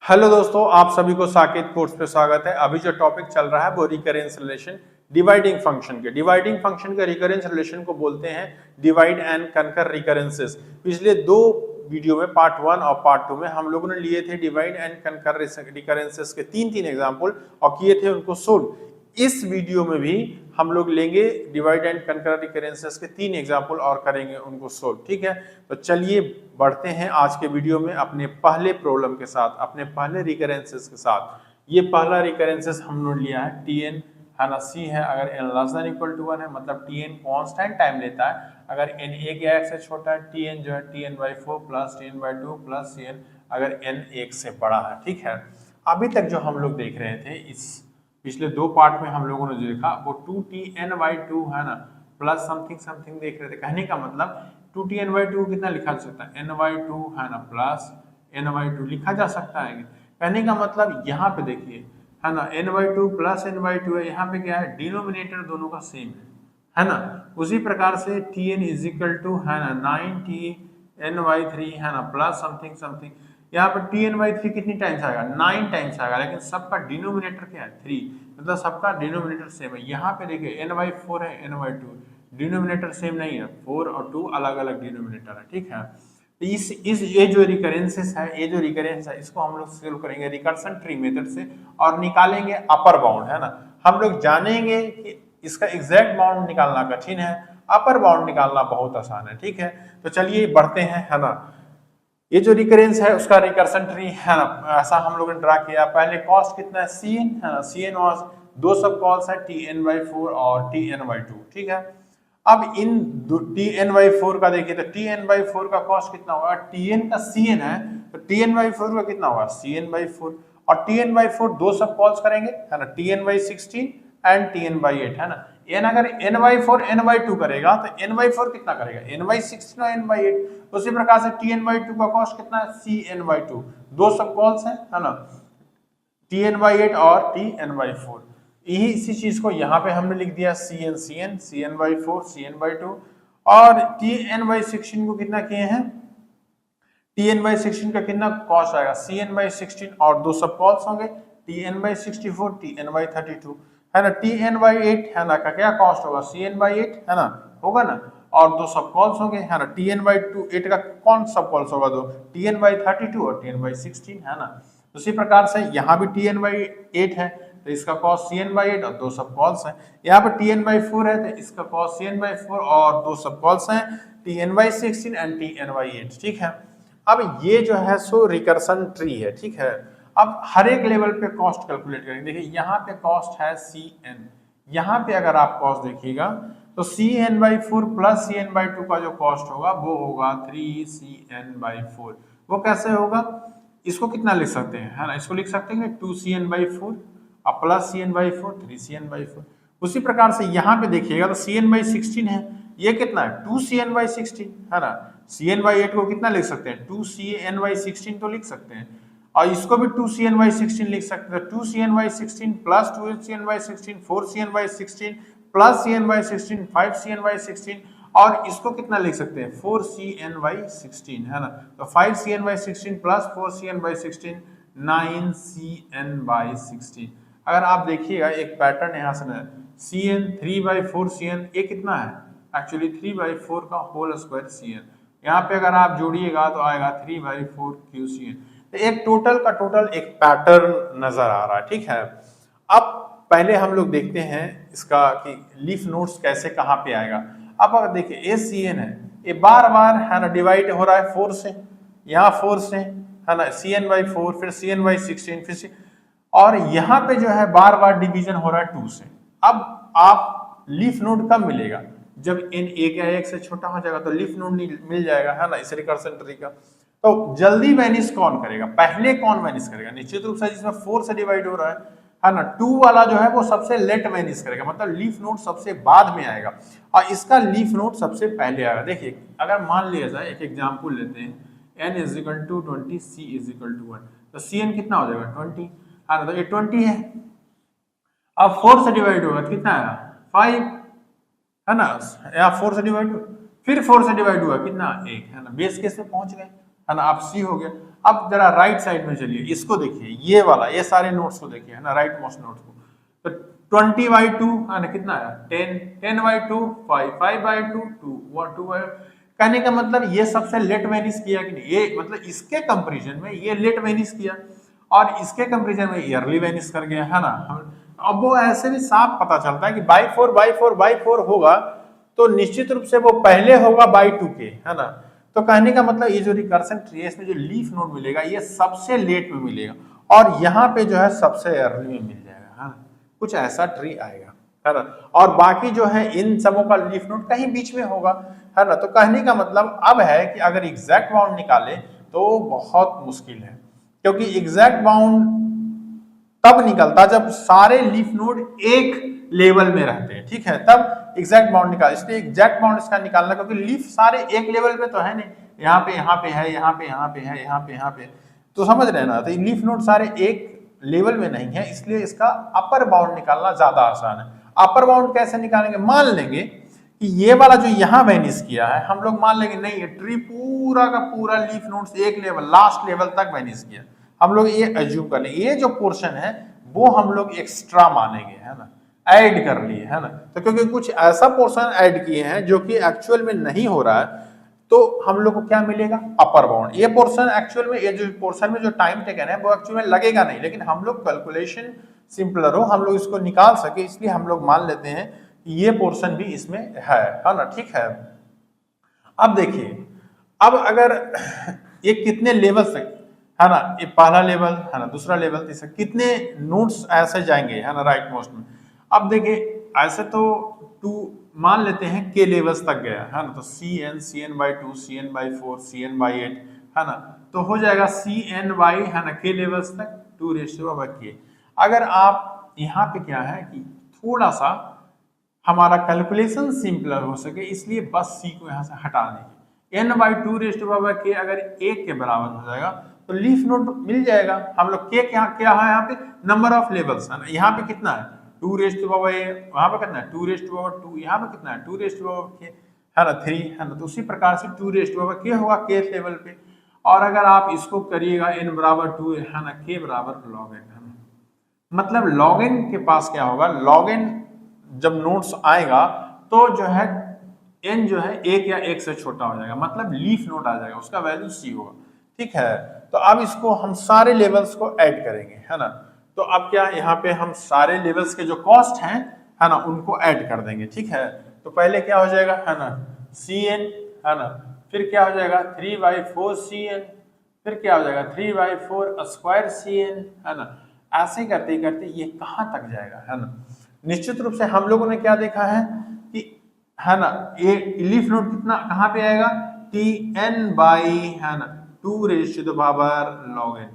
Hello दोस्तों, आप सभी को साकेत कोर्स पे स्वागत है। अभी जो टॉपिक चल रहा है वो रिकरेंस रिलेशन डिवाइडिंग फंक्शन के। डिवाइडिंग फंक्शन के रिकरेंस रिलेशन को बोलते हैं डिवाइड एंड कनकर रिकरेंसेस। पिछले दो वीडियो में पार्ट 1 और पार्ट 2 में हम लोगों ने लिए थे डिवाइड एंड कनकर रिकरेंसेस के तीन एग्जाम्पल और किए थे उनको सोल्व। इस वीडियो में भी हम लोग लेंगे डिवाइड एंड कनकर रिकरेंसेस के 3 एग्जाम्पल और करेंगे उनको सोल्व। ठीक है, तो चलिए बढ़ते हैं आज के वीडियो में अपने पहले प्रॉब्लम के साथ, अपने पहले रिकरेंसेस के साथ। ये पहला रिकरेंसेस हमने लिया है Tn है ना, C है। अगर n less than equal to 1 है मतलब Tn कांस्टेंट टाइम लेता है। अगर n 1 या 1 से छोटा है Tn जो है Tn/4 plus Tn/2 plus Cn अगर n 1 से बड़ा है। ठीक है, अभी तक जो हम लोग देख रहे थे इस पिछले दो पार्ट में हम लोगों ने जो देखा वो 2Tn/2 है ना प्लस समथिंग समथिंग देख रहे थे। कहने का मतलब 2Tn/2 कितना लिखा जा सकता है, n/2 है ना प्लस n/2 लिखा जा सकता है। कहने का मतलब यहाँ पे देखिए है ना n/2 प्लस n/2 है। यहाँ पे क्या है, डिनोमिनेटर दोनों का सेम है ना। उसी प्रकार से Tn इज इक्वल टू है ना 9Tn/3 है ना प्लस समथिंग समथिंग। यहाँ पर Tn/3 कितनी टाइम्स आएगा, 9 टाइम्स आएगा, लेकिन सबका डिनोमिनेटर क्या है 3, मतलब सबका डिनोमिनेटर सेम है। यहाँ पे देखिए n/4 है n/2 डिनोमिनेटर सेम नहीं है, 4 और 2 अलग अलग डिनोमिनेटर है। ठीक है, तो इस ये जो रिकरेंसेस है, ये जो रिकरेंस है इसको हम लोग सॉल्व करेंगे रिकर्सन ट्री मेथड से और निकालेंगे अपर बाउंड है ना। हम लोग जानेंगे कि इसका एग्जैक्ट बाउंड निकालना कठिन है, अपर बाउंड निकालना बहुत आसान है। ठीक है, तो चलिए बढ़ते हैं है ना। ये जो रिकरेंस है उसका रिकर्सन ट्री है ना, ऐसा हम लोगों ने ड्रा किया। पहले कॉस्ट कितना है Cn है ना, Cn वाज दो सब कॉल्स है Tn/4 और Tn/2। ठीक है, अब इन Tn/4 का देखिए तो Tn/4 का कॉस्ट कितना होगा, Tn का Cn है तो Tn/4 का कितना होगा Cn/4 और Tn/4 दो सब कॉल्स करेंगे है ना Tn/16 एंड Tn/8 है ना। n अगर n/4 n/2 करेगा तो n/4 कितना करेगा n/16 और n/8। उसी प्रकार से Tn/2 का कॉस्ट कितना है Cn/2 दो सब कॉल्स है ना Tn/8 और Tn/4। यही इसी चीज को यहाँ पे हमने लिख दिया Cn/4 Cn/2 और Tn/16 को कितना किए हैं, Tn/16 का कितना कॉस्ट आएगा Cn/16 और दो सब कॉल्स होंगे Tn/64 Tn/32 है ना। Tn/8 है ना का क्या कॉस्ट होगा Cn/8 है ना, होगा ना, और दो सब कॉल्स होंगे है ना। Tn/8 का कौन सब कॉल्स होगा, दो Tn/32 और Tn/16 है ना। उसी प्रकार से यहाँ भी Tn/8 है तो इसका कॉस्ट Cn/8 और दो सब कॉल्स हैं। यहाँ पर Tn/4 है तो इसका कॉस्ट Cn/4 और दो सब कॉल्स हैं Tn/16 एंड Tn/8। ठीक है, अब ये जो है सो रिकर्सन ट्री है। ठीक है, अब हर एक लेवल पे कॉस्ट कैलकुलेट करेंगे। देखिए यहाँ पे कॉस्ट है Cn, यहाँ पे अगर आप कॉस्ट देखिएगा तो Cn/4 प्लस Cn/2 का जो कॉस्ट होगा वो होगा 3Cn/4। वो कैसे होगा, इसको कितना लिख सकते हैं है ना, इसको लिख सकते हैं 2Cn/4 और प्लस Cn/4 3Cn/4। उसी प्रकार से यहाँ पे देखिएगा तो Cn/16 है, ये कितना है 2Cn/16 है ना। Cn/8 को कितना लिख सकते हैं 2Cn/16 तो लिख सकते हैं और इसको भी 2Cn/16 लिख सकते हैं। 2Cn/16 plus 2Cn/16 4Cn/16 plus Cn/16 5Cn/16 और इसको कितना लिख सकते हैं 4Cn/16 है ना। तो 5Cn/16 प्लस 4Cn/16 9Cn/16। अगर आप देखिएगा एक पैटर्न यहाँ से Cn 3/4 Cn ये कितना है एक्चुअली 3/4 का होल स्क्वायर Cn। यहाँ पे अगर आप जोड़िएगा तो आएगा 3/4 QCn। तो एक टोटल का टोटल एक पैटर्न नजर आ रहा है। ठीक है, अब पहले हम लोग देखते हैं इसका कि लीफ नोड्स कैसे कहाँ पे आएगा। अब अगर देखिए ये Cn है, ये बार बार है ना डिवाइड हो रहा है 4 से, यहाँ 4 से है ना Cn/4 फिर Cn/16 फिर और यहाँ पे जो है बार बार डिवीजन हो रहा है 2 से। अब आप लीफ नोड कब मिलेगा, जब n 1 या 1 से छोटा हो जाएगा तो लीफ नोड मिल जाएगा है ना इस रिकर्सन ट्री का। तो जल्दी वैनिश कौन करेगा, पहले कौन वैनिश करेगा, निश्चित रूप से जिसमें 4 से डिवाइड हो रहा है ना 2 वाला जो है वो सबसे लेट वैनिश करेगा, मतलब लीफ नोड सबसे बाद में आएगा और इसका लीफ नोड सबसे पहले आएगा। देखिए अगर मान लिया जाए एक एग्जांपल लेते हैं n = 20 c = 1 तो Cn कितना हो जाएगा 20 है ना, तो ये 20 है। अब 4 से डिवाइड होगा तो कितना आएगा 5 है ना, या 4 से डिवाइड फिर 4 से डिवाइड हुआ कितना 1 है ना, बेस केस में पहुंच गए है ना। आप C हो गया। अब जरा राइट साइड में चलिए, इसको देखिए, ये वाला, ये सारे नोट्स को देखिए, है ना, राइट मोस्ट नोट्स को। तो 20/2 है ना, कितना है 10/2 5/2 2 कहने का मतलब ये सबसे लेट वेनिस किया कि नहीं, ये मतलब इसके कंपैरिजन में ये लेट वेनिस किया और इसके कंपैरिजन में अर्ली वेनिस कर गया, है ना। अब वो ऐसे भी साफ पता चलता है कि बाई 4 होगा तो निश्चित रूप से वो पहले होगा बाई 2 के, है ना। तो कहने का मतलब ये जो रिकर्सन ट्री है इसमें जो लीफ नोड मिलेगा ये सबसे लेट में मिलेगा और यहाँ पे जो है सबसे अर्ली में मिल जाएगा, है ना, कुछ ऐसा ट्री आएगा, है ना। और बाकी जो है इन सबों का लीफ नोड कहीं बीच में होगा, है ना। तो कहने का मतलब अब है कि अगर एग्जैक्ट बाउंड निकाले तो बहुत मुश्किल है, क्योंकि एग्जैक्ट बाउंड तब निकलता जब सारे लीफ नोड एक लेवल में रहते हैं, ठीक है, तब एग्जैक्ट बाउंड निकाल। इसलिए एग्जैक्ट बाउंड इसका निकालना, क्योंकि लीफ सारे एक लेवल पे तो है नहीं, यहाँ पे है, यहाँ पे है, यहाँ पे, तो समझ रहे हैं ना। तो लीफ नोड सारे एक लेवल में नहीं है, इसलिए इसका अपर बाउंड निकालना ज्यादा आसान है। अपर बाउंड कैसे निकालेंगे, मान लेंगे कि ये वाला जो यहाँ वेनिस किया है, हम लोग मान लेंगे नहीं, ये ट्री पूरा का पूरा लीफ नोड्स एक लेवल लास्ट लेवल तक वेनिस किया, हम लोग ये एज्यूम कर लेंगे, ये जो पोर्शन है वो हम लोग एक्स्ट्रा मानेंगे, है ना, ऐड कर लिए, है ना। तो क्योंकि कुछ ऐसा पोर्शन ऐड किए हैं जो कि एक्चुअल में नहीं हो रहा है, तो हम लोग को क्या मिलेगा, अपर बाउंड। ये पोर्शन एक्चुअल में, ये जो पोर्शन में जो टाइम टेकन है वो एक्चुअल में लगेगा नहीं, लेकिन हम लोग कैलकुलेशन सिंपलर हो, हम लोग इसको निकाल सके, इसलिए हम लोग मान लेते हैं कि ये पोर्शन भी इसमें है ना, ठीक है। अब देखिए, अब अगर ये कितने लेवल तक, है ना, ये पहला लेवल, है ना, दूसरा लेवल, तीसरा, कितने नोट्स ऐसे जाएंगे, है ना, राइट मोस्ट में। अब देखिए ऐसे तो 2 मान लेते हैं के लेवल्स तक गया, है ना, तो Cn/2 Cn/4 Cn/8, है ना, तो हो जाएगा Cn बाई, है ना, के लेवल्स तक 2⁻k। अगर आप यहाँ पे क्या है कि थोड़ा सा हमारा कैलकुलेशन सिंपलर हो सके, इसलिए बस C को यहाँ से हटा देंगे, n/2⁻k अगर 1 के बराबर हो जाएगा तो लीफ नोड मिल जाएगा हम लोग। के क्या क्या है यहाँ पे, नंबर ऑफ लेवल्स, है ना, यहाँ पे कितना है 2⁻a, वहां पे कितना है 2⁻2, यहाँ पे कितना है 2⁻k, है ना, 3, है ना। तो उसी प्रकार से 2⁻k होगा k लेवल पे। और अगर आप इसको करिएगा n बराबर 2, है ना, k बराबर log n, है ना, मतलब log n के पास क्या होगा, log n जब नोट्स आएगा तो जो है n जो है 1 या 1 से छोटा हो जाएगा, मतलब लीफ नोड आ जाएगा, उसका वैल्यू c होगा, ठीक है। तो अब इसको हम सारे लेवल्स को ऐड करेंगे, है ना। तो अब क्या, यहाँ पे हम सारे लेवल्स के जो कॉस्ट हैं, है ना, उनको ऐड कर देंगे, ठीक है। तो पहले क्या हो जाएगा, है ना, Cn, है ना, फिर क्या हो जाएगा 3/4 Cn, फिर क्या हो जाएगा 3/4 स्क्वायर Cn, है ना। ऐसे करते करते ये कहाँ तक जाएगा, है ना। निश्चित रूप से हम लोगों ने क्या देखा है कि, है ना, ये लीफ नोड कितना कहाँ पे आएगा, Tn बाई, है ना, 2⁻log n,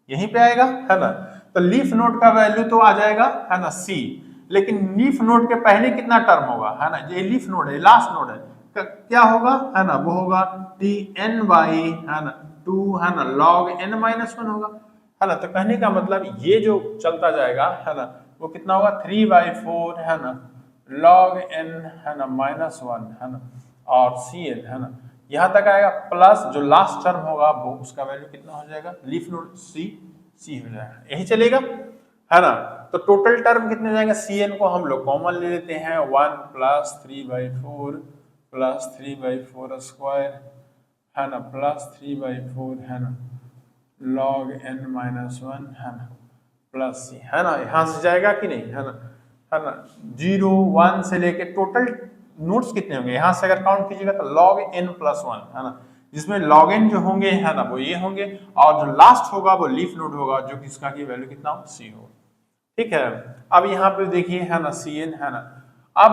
यहीं पे आएगा, है ना। तो लीफ नोड का वैल्यू तो आ जाएगा, है ना, c, लेकिन लीफ नोड के पहले कितना टर्म होगा, है ना, ये लीफ नोड है, लास्ट नोड है, क्या होगा, है ना, वो होगा Tn बाई, है ना, 2, है ना, log n-1 होगा, है ना। तो कहने का मतलब ये जो चलता जाएगा, है ना, वो कितना होगा 3/4, है ना, log n, है ना, -1, है ना, और Cn, है ना, यहाँ तक आएगा, प्लस जो लास्ट टर्म होगा वो उसका वैल्यू कितना हो जाएगा, लीफ नोड c हो जाएगा, यही चलेगा, है ना। तो टोटल टर्म कितने जाएंगे, Cn को हम लोग कॉमन ले लेते हैं, 1 + 3/4 + 3/4 स्क्वायर, है ना, +3/4, है ना, log n-1, है ना, प्लस c, है ना। यहाँ से जाएगा कि नहीं, है ना, 0 1 से लेके टोटल नोट्स कितने होंगे, यहाँ से अगर काउंट कीजिएगा तो log n+1, है ना, जिसमें log n जो होंगे, है ना, वो ये होंगे, और जो लास्ट होगा वो लीफ नोड होगा, जो कि इसका की वैल्यू कितना हो, c होगा, ठीक है। अब यहाँ पे देखिए, है ना, Cn, है ना, अब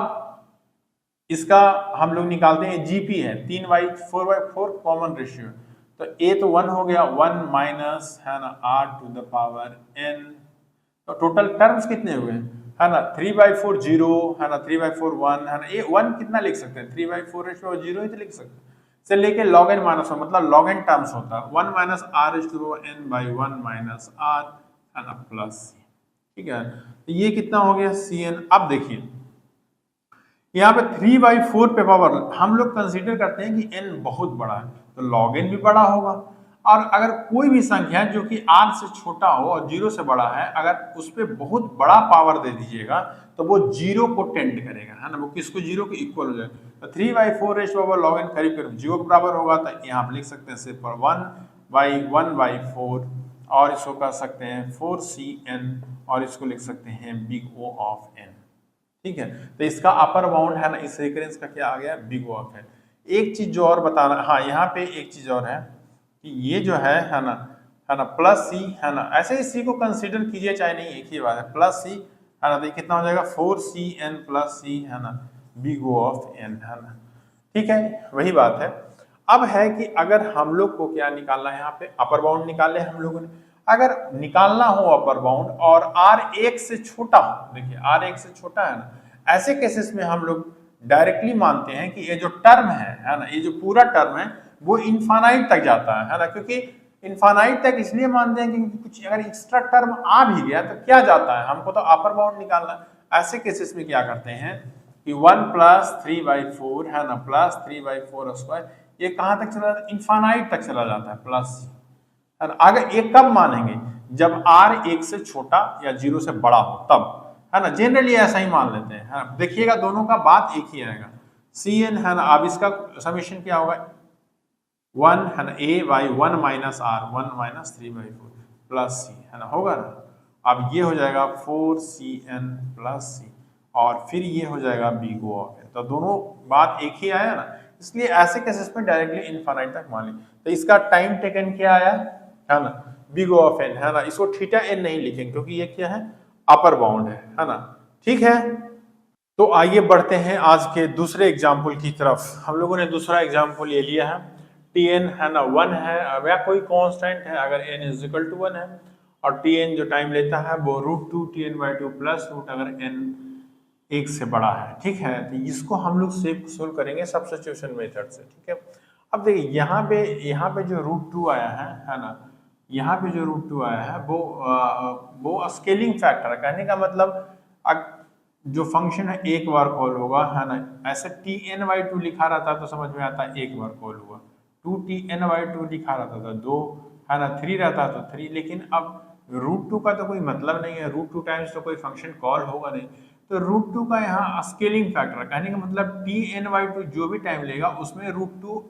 इसका हम लोग निकालते हैं, GP है 3/4 कॉमन रेशियो, तो a तो 1 हो गया, 1 माइनस, है ना, r⁴n, तो टोटल टर्म्स कितने हुए, है ना, 3/4 0, है ना, 3/4 1, है ना, ये 1 कितना लिख सकते हैं, 3/4 0 ही तो लिख सकते हैं, से लेके log n -1, मतलब log n टर्म्स होता है 1 माइनस r⁴n/1 माइनस r, है ना, प्लस c, ठीक है। तो ये कितना हो गया Cn। अब देखिए यहाँ पे 3/4 पे पावर हम लोग कंसीडर करते हैं कि n बहुत बड़ा है, तो log n भी बड़ा होगा, और अगर कोई भी संख्या जो कि r से छोटा हो और 0 से बड़ा है, अगर उस पर बहुत बड़ा पावर दे दीजिएगा तो वो 0 को टेंड करेगा, है ना, वो किसको 0 के इक्वल हो जाएगा। तो 3/4 raise to power log n करीब करीब 0 के बराबर होगा, तो यहाँ आप लिख सकते हैं सिर्फ 1/1/4 और इसको कर सकते हैं 4cn और इसको लिख सकते हैं बिग O ऑफ n। ठीक है, तो इसका अपर बाउंड है ना, इस रिकरेंस का क्या आ गया, बिग O ऑफ n। एक चीज जो और बताना, हाँ यहाँ पे एक चीज और है कि ये जो है ना, प्लस सी, है ना, ऐसे ही सी को कंसीडर कीजिए चाहे नहीं, एक ही बात है, प्लस सी, है ना, तो कितना हो जाएगा 4cn प्लस सी, है ना, बिग O ऑफ n, है ना। ठीक है, वही बात है। अब है कि अगर हम लोग को क्या निकालना है, यहाँ पे अपर बाउंड निकाले हम लोगों ने। अगर निकालना हो अपर बाउंड और r 1 से छोटा हो, देखिए r 1 से छोटा है ना, ऐसे केसेस में हम लोग डायरेक्टली मानते हैं कि ये जो टर्म है ना, ये जो पूरा टर्म है वो इनफाइनाइट तक जाता है ना, क्योंकि इनफाइनाइट तक इसलिए मानते हैं क्योंकि कुछ अगर एक्स्ट्रा टर्म आ भी गया तो क्या जाता है, हमको तो अपर बाउंड निकालना है। ऐसे केसेस में क्या करते हैं कि 1 + 3/4 है ना, प्लस 3/4 स्क्वायर, ये कहाँ तक चला जाता है, इनफाइनाइट तक चला जाता है प्लस, है ना। अगर ये कब मानेंगे, जब r 1 से छोटा या 0 से बड़ा हो तब, है ना, जनरली ऐसा ही मान लेते हैं, है ना। देखिएगा दोनों का बात एक ही आएगा, cn, है ना। अब इसका समीशन क्या होगा, 1, है ना, a/1 - r 1 - 3/4 प्लस c, है ना, होगा ना। अब ये हो जाएगा 4cn प्लस c और फिर ये हो जाएगा बिग O ऑफ n। तो दोनों बात एक ही आया ना, इसलिए ऐसे केसेस में डायरेक्टली इनफाइनाइट तक मान ली। तो इसका टाइम टेकन क्या आया, है ना, बिग O ऑफ n, है ना। इसको θn नहीं लिखेंगे क्योंकि ये क्या है, अपर बाउंड है ना। ठीक है, तो आइए बढ़ते हैं आज के दूसरे एग्जाम्पल की तरफ। हम लोगों ने दूसरा एग्जाम्पल ये लिया है, Tn, है ना, 1 है या कोई कांस्टेंट है, अगर n = 1 है और Tn जो टाइम लेता है वो √2 Tn/2 प्लस रूट अगर n 1 से बड़ा है। ठीक है, तो इसको हम लोग सोल्व करेंगे सब्स्टिट्यूशन मेथड से। ठीक है, अब देखिए यहाँ पे जो √2 आया है ना, यहाँ पे जो √2 आया है वो स्केलिंग फैक्टर है। कहने का मतलब जो फंक्शन है एक बार कॉल होगा, है ना। ऐसे Tn/2 लिखा रहता है तो समझ में आता है एक बार कॉल हुआ, 2Tn/2 लिखा रहता था 2, है ना, 3 रहता तो 3, लेकिन अब √2 का तो कोई मतलब नहीं है, √2 टाइम्स तो कोई फंक्शन कॉल होगा नहीं, तो √2 का यहाँ स्केलिंग फैक्टर, कहने का मतलब Tn/2 जो भी टाइम लेगा उसमें √2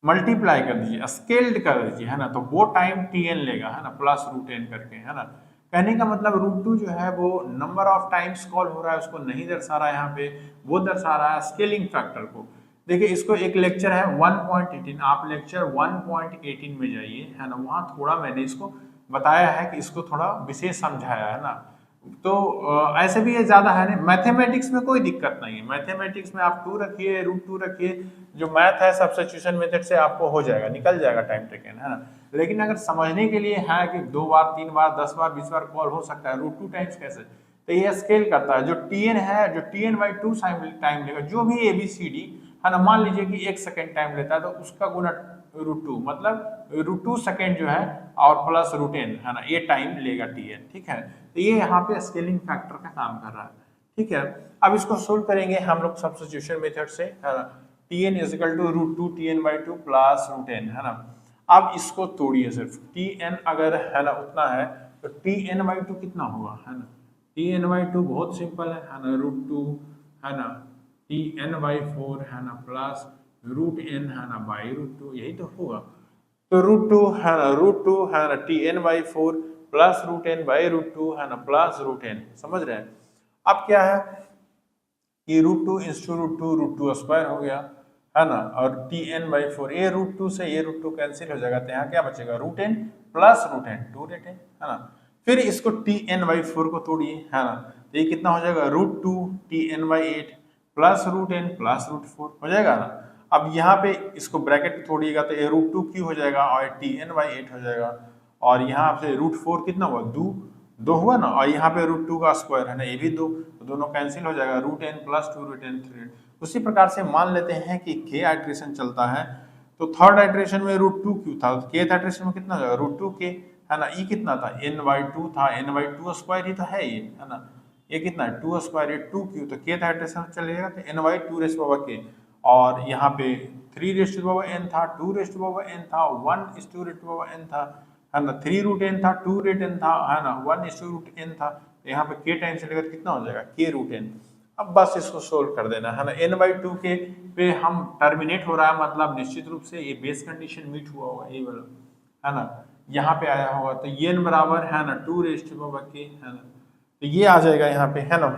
मल्टीप्लाई कर दीजिए, स्केल्ड कर दीजिए, है ना, तो वो टाइम Tn लेगा, है ना, प्लस √n करके, है ना। कहने का मतलब √2 जो है वो नंबर ऑफ टाइम्स कॉल हो रहा है उसको नहीं दर्शा रहा है, यहाँ पे वो दर्शा रहा है स्केलिंग फैक्टर को। देखिए इसको एक लेक्चर है 1.18, आप लेक्चर 1.18 में जाइए, है ना, वहाँ थोड़ा मैंने इसको बताया है कि इसको थोड़ा विशेष समझाया है ना। तो ऐसे भी ये ज्यादा है नहीं, मैथमेटिक्स में कोई दिक्कत नहीं है, मैथमेटिक्स में आप 2 रखिए, √2 रखिए, जो मैथ है सब्स्टिट्यूशन मेथड से आपको हो जाएगा, निकल जाएगा टाइम टेकन, है ना। लेकिन अगर समझने के लिए है कि 2 बार 3 बार 10 बार 20 बार कॉल हो सकता है, √2 टाइम्स कैसे, तो ये स्केल करता है। जो Tn है, जो Tn/2 टाइम लेगा, जो भी ABCD, है ना, मान लीजिए कि 1 सेकेंड टाइम लेता है तो उसका गुना √2, मतलब √2 सेकेंड जो है और प्लस √n, है ना, ये टाइम लेगा Tn। ठीक है, तो ये यहाँ पे स्केलिंग फैक्टर का काम कर रहा है। ठीक है, अब इसको सोल्व करेंगे हम लोग सब्स्टिट्यूशन मेथड से, है ना। Tn = √2 Tn/2 प्लस √n, है ना। अब इसको तोड़िए, सिर्फ Tn अगर, है ना, उतना है तो Tn/2 कितना होगा, है ना। Tn/2 बहुत सिंपल है ना, √2, है ना, Tn/4, है ना, प्लस √n, है ना, बाई √2, यही तो होगा। तो √2, है ना, √2, है ना, Tn/4 प्लस √n बाई √2, है ना, प्लस √n, समझ रहे हैं। अब क्या है कि √2 × √2 स्क्वायर हो गया, है ना, और Tn/4, ये √2 से ये √2 कैंसिल हो जाएगा, तो यहाँ क्या बचेगा, √n प्लस √n 2 है ना। फिर इसको Tn/4 को तोड़िए, है ना, तो ये कितना हो जाएगा, √2 Tn/8 प्लस √n प्लस √4 हो जाएगा ना। अब यहाँ पे इसको ब्रैकेट तोड़िएगा तो ये √2 क्यों हो जाएगा और Tn/8 हो जाएगा, और यहाँ पे √4 कितना हुआ, 2 हुआ ना, और यहाँ पे √2 का स्क्वायर, है ना, ये भी 2, तो दोनों कैंसिल हो जाएगा, √n प्लस 2 √n 3। उसी प्रकार से मान लेते हैं कि k आइट्रेशन चलता है, तो थर्ड आइट्रेशन में √2 क्यों था, kth आइट्रेशन में कितना जाएगा, √2k, है ना। ये कितना था, n/2 था, n/2 स्क्वायर ही तो है ये, है ना, ये कितना है 2 स्क्वायर, ये 2 क्यों, तो kth आइट्रेशन चलेगा तो n/2 k, और यहाँ पे 3 रेस्ट टू पावर n था, 2 रेस्ट टू पावर n था, 1 is to raise to power n था, है ना, 3 रूट n था, 2 रूट n था, है ना, 1 इस टू रूट n था। तो यहाँ पे k टाइम से लेकर कितना हो जाएगा k रूट n। अब बस इसको सोल्व कर देना है ना, n/2 के पे हम टर्मिनेट हो रहा है, मतलब निश्चित रूप से ये बेस कंडीशन मीट हुआ होगा, ये वाला है ना, यहाँ पे आया होगा। तो ये n बराबर है ना 2 रेस्ट टू पावर k, है ना, तो ये आ जाएगा यहाँ पे, है ना।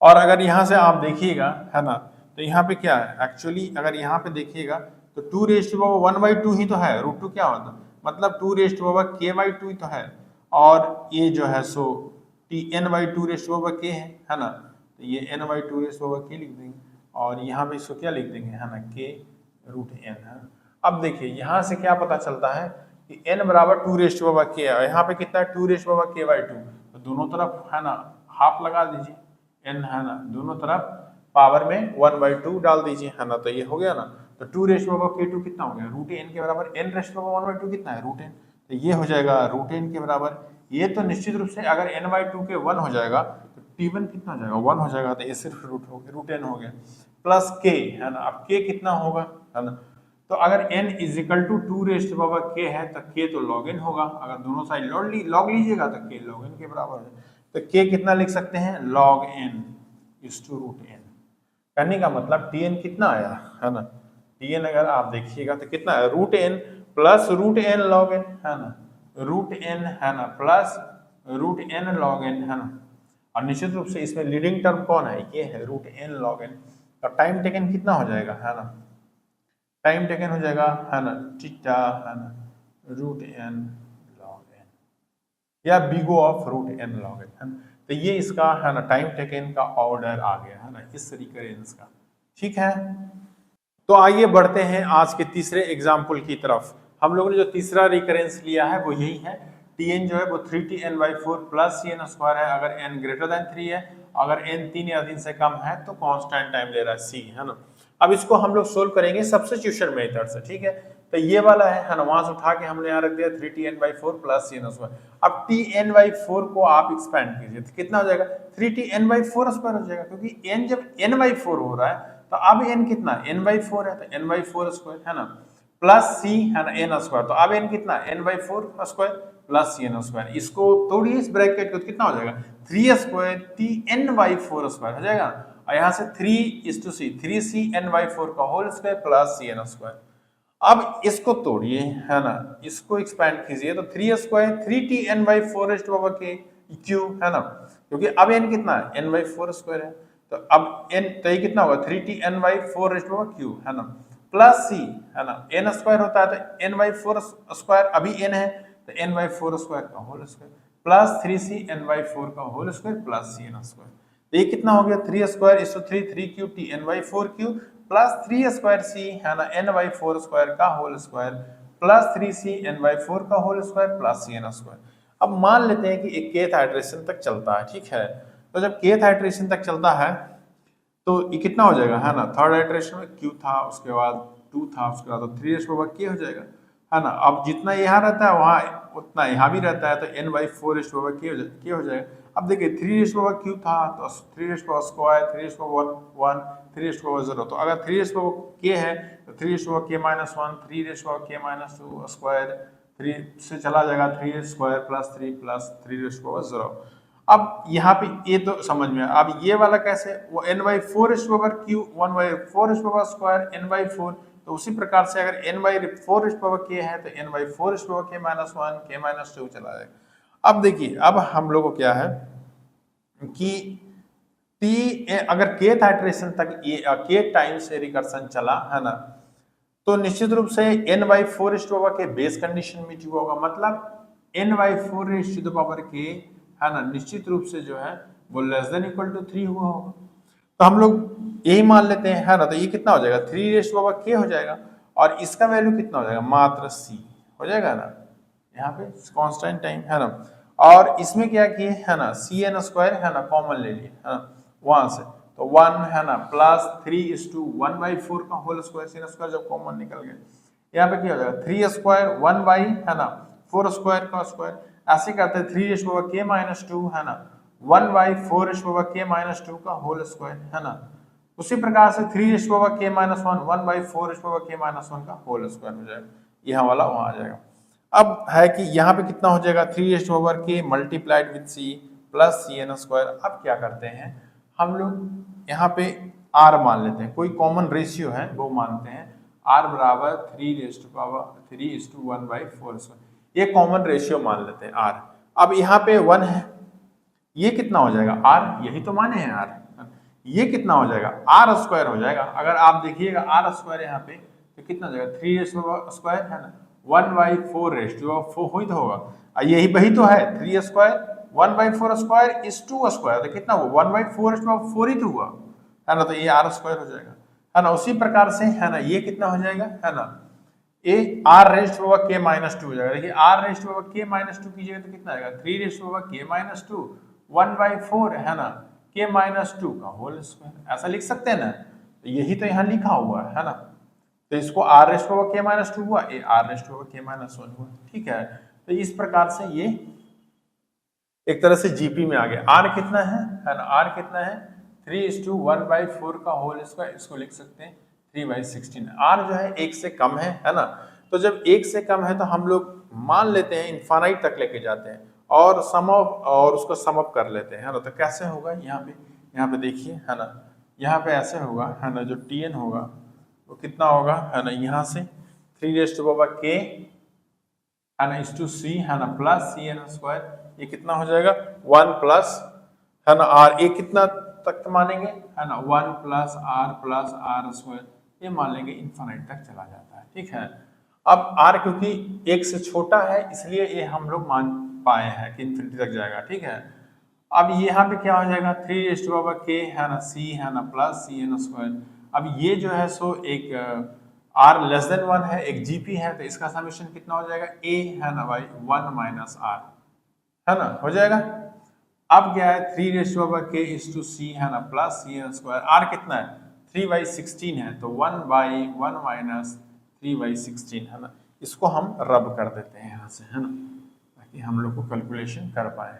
और अगर यहाँ से आप देखिएगा, है ना, तो यहाँ पे क्या है एक्चुअली, अगर यहाँ पे देखिएगा तो 2 रेस्ट टू पावर 1/2 ही तो है, √2 क्या होता है, मतलब 2 रेस्ट टू पावर k/2 ही तो है, और ये जो है so n/2 raise to power k है ना, तो ये n/2 raise to power k लिख देंगे, और यहाँ पे इसको क्या लिख देंगे, है ना, k √n है। अब देखिए यहाँ से क्या पता चलता है कि n बराबर 2 रेस्ट टू पावर k है, यहाँ पे कितना है 2 रेस्ट टू पावर k/2, तो दोनों तरफ है ना हाफ लगा दीजिए, n है ना, दोनों तरफ पावर में 1/2 डाल दीजिए, है ना, तो ये हो गया ना। तो 2 रेस्ट टू पावर k2 कितना हो गया, √n के बराबर, n रेस्ट टू पावर 1/2 कितना है √n, तो ये हो जाएगा √n के बराबर। ये तो निश्चित रूप से अगर n/2 के 1 हो जाएगा तो t1 कितना हो जाएगा 1 हो जाएगा, तो ये सिर्फ √n हो गया, प्लस k, है ना। अब k कितना होगा, है ना, तो अगर n equal to 2 raise to power k है तो k तो log n होगा, अगर दोनों साइड लॉग लीजिएगा तो k log n के बराबर है। तो k कितना लिख सकते हैं log n is to √n। कहने का मतलब tn कितना आया, है ना, tn अगर आप देखिएगा तो कितना है √n plus √n log n, है ना, √n है ना प्लस √n log n, है ना, और निश्चित रूप से इसमें लीडिंग टर्म कौन है, ये है √n log n। तो टाइम टेकन कितना हो जाएगा, है ना, टाइम टेकन हो जाएगा, है ना, थीटा, है ना, √n log n या big O of √n log n, है ना। तो ये इसका, है ना, टाइम टेकन का ऑर्डर आ गया, है ना, इस रिकरेंस का। ठीक है, तो आइए बढ़ते हैं आज के तीसरे एग्जाम्पल की तरफ। हम लोगों ने जो तीसरा रिकरेंस लिया है वो यही है, tn जो है वो 3tn/4 प्लस cn स्क्वायर है, अगर n ग्रेटर देन 3 है, अगर n 3 या 3 से कम है तो कांस्टेंट टाइम ले रहा है c, है ना। अब इसको हम लोग सोल्व करेंगे सब्स्टिट्यूशन मेथड से, ठीक है। तो ये वाला है ना, वहां से उठा के हमने यहाँ रख दिया 3tn/4 प्लस cn स्क्वायर। अब tn/4 को आप एक्सपेंड कीजिए तो कितना हो जाएगा 3tn/4 स्क्वायर हो जाएगा, क्योंकि n जब n/4 हो रहा है तो अब n कितना n/4 है, तो n/4 स्क्वायर, है ना, प्लस c, है ना, n स्क्वायर, तो अब n कितना n/4 square plus cn square. इसको तोड़िए इस ब्रैकेट को, तो कितना हो जाएगा 3 स्क्वायर tn/4 स्क्वायर हो जाएगा, और यहाँ से 3:c 3cn/4 का whole square plus cn square. अब इसको तोड़िए, है ना, इसको एक्सपेंड कीजिए, तो 3 स्क्वायर 3tn/4 क्यूब, है ना, क्योंकि अब n कितना है n/4 स्क्वायर है, तो अब n, तो ये कितना होगा 3tn/4 क्यूब, है ना, प्लस c, है ना, n स्क्वायर होता है तो n/4 स्क्वायर अभी n है तो n/4 स्क्वायर का होल स्क्वायर प्लस 3cn/4 का whole square plus cn square. तो ये कितना हो गया 3 square is 3 cube tn/4 cube plus 3 square c, है ना, n/4 स्क्वायर का होल स्क्वायर प्लस 3cn/4 का whole square plus cn square. अब मान लेते हैं कि एक kth आइटरेशन तक चलता है, ठीक है। तो जब kth आइटरेशन तक चलता है तो ये कितना हो जाएगा, है ना, थर्ड आइटरेशन में q था, उसके बाद 2 था, उसके बाद 3 k हो जाएगा, है ना। अब जितना यहाँ रहता है वहाँ उतना यहाँ भी रहता है, तो n/4 k हो जाएगा। अब देखिए 3 q था तो 3 स्क्वायर 3 1 3 0, तो अगर 3 k है तो 3 k -1 3 k -2 स्क्वायर 3 से चला जाएगा 3 स्क्वायर प्लस 3 0। अब यहाँ पे ये तो समझ में आया। अब ये वाला कैसे, वो n/4 q 1/4 स्क्वायर n/4, तो उसी प्रकार से अगर n/4 k है तो n/4 k -1 k -2 चला जाएगा। अब देखिए, अब हम लोग को क्या है कि t अगर kth आइटरेशन तक ये k टाइम से रिकर्सन चला, है ना, तो निश्चित रूप से n/4 के बेस कंडीशन में हुआ होगा, मतलब n/4 के, है ना, निश्चित रूप से जो है वो लेस देन इक्वल टू 3 हुआ होगा। तो हम लोग यही मान लेते हैं, है ना, तो ये कितना हो जाएगा 3 k हो जाएगा, और इसका वैल्यू कितना हो जाएगा मात्र c हो जाएगा ना, यहाँ पे कांस्टेंट टाइम, है ना। और इसमें क्या किए, है ना, cn स्क्वायर, है ना, कॉमन ले लिए, है ना, वहां से, तो 1, है ना, प्लस 3:1/4 का होल स्क्वायर, cn स्क्वायर जब कॉमन निकल गया, यहाँ पे क्या हो जाएगा 3 स्क्वायर 1 बाई, है ना, 4 स्क्वायर का स्क्वायर, ऐसे करते हैं 3 k -2, है ना, 1/4 k -2 का होल स्क्वायर, है ना, उसी प्रकार से 3k माइनस 1/4k माइनस 1 का होल स्क्वायर हो जाएगा, यहाँ वाला वहां आ जाएगा। अब है कि यहाँ पे कितना हो जाएगा 3k multiplied with c plus cn square. अब क्या करते हैं हम लोग यहाँ पे r मान लेते हैं, कोई कॉमन रेशियो है वो मानते हैं, r बराबर 3:1/4 ये कॉमन रेशियो मान लेते हैं r। अब यहाँ पे 1 है, ये कितना हो जाएगा r, यही तो माने हैं r, ये कितना हो जाएगा r स्क्वायर हो जाएगा। अगर आप देखिएगा r स्क्वायर यहाँ पे तो कितना हो जाएगा 3 स्क्वायर है ना, 1/4 हुई तो होगा, यही वही तो है 3 स्क्वायर 1/4 स्क्वायर इज 2 स्क्वायर, तो कितना हुआ 1/4 ही तो हुआ है ना, तो ये r स्क्वायर हो जाएगा है ना। उसी प्रकार से है ना ये कितना हो जाएगा है ना, ये r⁻k माइनस 2 हो जाएगा। देखिए r⁻k माइनस 2 कीजिएगा तो कितना आएगा 3⁻k माइनस 2 1/4 है ना k माइनस 2 का होल स्क्वायर, ऐसा लिख सकते हैं ना, तो यही तो यहाँ लिखा हुआ है ना, तो इसको r⁻k माइनस 2 हुआ, ये r⁻k माइनस 1 हुआ, ठीक है। तो इस प्रकार से ये एक तरह से जीपी में आ गया। r कितना है ना, r कितना है 3:1/4 का होल स्क्वायर, इसको लिख सकते हैं 3/16। r जो है 1 से कम है ना, तो जब 1 से कम है तो हम लोग मान लेते हैं इनफाइनाइट तक लेके जाते हैं और सम ऑफ और उसको सम अप कर लेते हैं है ना। तो कैसे होगा यहाँ पे देखिए है ना, यहाँ पे ऐसे होगा है ना, जो tn होगा वो कितना होगा है ना, यहाँ से 3k है ना इस टू c है ना प्लस cn स्क्वायर, ये कितना हो जाएगा 1 प्लस है ना r, ये कितना तक मानेंगे है ना 1 प्लस r स्क्वायर, ये मान लेंगे इनफाइनाइट तक चला जाता है, ठीक है। अब r क्योंकि 1 से छोटा है इसलिए ये हम लोग मान पाए हैं कि इन्फिनिटी तक जाएगा, ठीक है। अब यहाँ पे क्या हो जाएगा 3k है ना c है ना प्लस cn स्क्वायर। अब ये जो है सो एक r<1 है, एक gp है, तो इसका समेशन कितना हो जाएगा a है ना भाई 1 माइनस r है ना, हो जाएगा। अब क्या है 3k इज टू c है ना प्लस cn स्क्वायर, r कितना है 3/16 है, तो 1/1 माइनस 3/16 है ना, इसको हम रब कर देते हैं यहाँ से है ना, ताकि हम लोग को कैलकुलेशन कर पाए।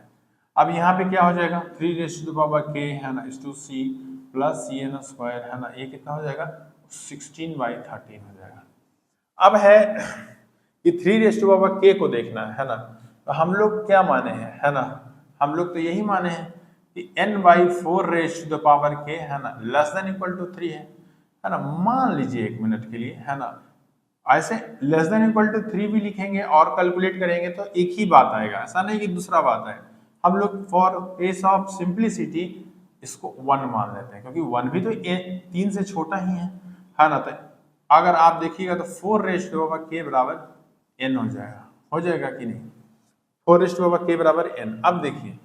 अब यहाँ पे क्या हो जाएगा 3k है ना is to c plus cn square है ना, ये कितना हो जाएगा 16/13 हो जाएगा। अब है कि 3k को देखना है ना, तो हम लोग क्या माने हैं है ना, हम लोग तो यही माने हैं कि n/4k है ना <3 है ना। मान लीजिए 1 मिनट के लिए है ना, ऐसे <3 भी लिखेंगे और कैलकुलेट करेंगे तो एक ही बात आएगा, ऐसा नहीं कि दूसरा बात है। हम लोग फॉर केस ऑफ सिंप्लिसिटी इसको 1 मान लेते हैं, क्योंकि 1 भी तो 3 से छोटा ही है ना। तो अगर आप देखिएगा तो 4k बराबर n हो जाएगा कि नहीं, 4k बराबर n। अब देखिए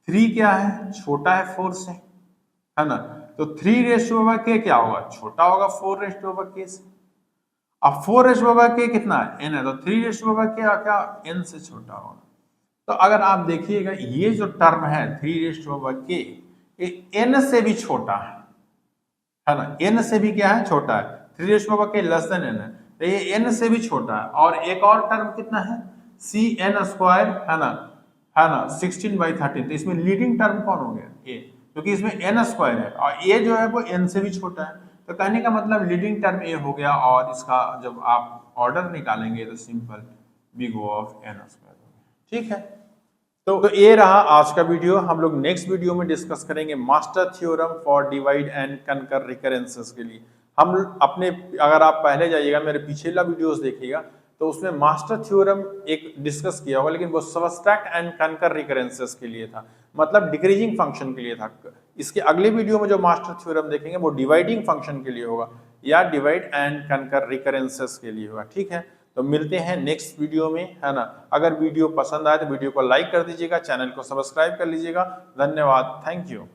3 क्या है, छोटा है 4 से है ना, तो 3k क्या होगा, छोटा होगा 4k से। अब 4k कितना है n है, तो 3k क्या n से छोटा होगा। तो अगर आप देखिएगा ये जो टर्म है 3k ये n से भी छोटा है ना, n से भी क्या है छोटा है, 3k लेस देन n है, तो ये n से भी छोटा है। और एक और टर्म कितना है cn स्क्वायर है ना 16/13, तो इसमें लीडिंग टर्म कौन हो गया ये, क्योंकि इसमें n स्क्वायर है और ये जो है वो n से भी छोटा है, तो कहने का मतलब लीडिंग टर्म ये हो गया। और इसका जब आप ऑर्डर निकालेंगे तो simple big O of n square हो गया, ठीक है। तो ये रहा आज का वीडियो। हम लोग नेक्स्ट वीडियो में डिस्कस करेंगे master theorem for divide and कंकर रिकरेंसेस के लिए। हम अपने, अगर आप पहले जाइएगा मेरे पिछला वीडियोस देखिएगा तो उसमें मास्टर थ्योरम एक डिस्कस किया होगा, लेकिन वो सबट्रैक्ट एंड कंकर रिकरेंसेस के लिए था, मतलब डिक्रीजिंग फंक्शन के लिए था। इसके अगले वीडियो में जो मास्टर थ्योरम देखेंगे वो डिवाइडिंग फंक्शन के लिए होगा या डिवाइड एंड कंकर रिकरेंसेस के लिए होगा, ठीक है। तो मिलते हैं नेक्स्ट वीडियो में है ना। अगर वीडियो पसंद आए तो वीडियो को लाइक कर दीजिएगा, चैनल को सब्सक्राइब कर लीजिएगा। धन्यवाद, थैंक यू।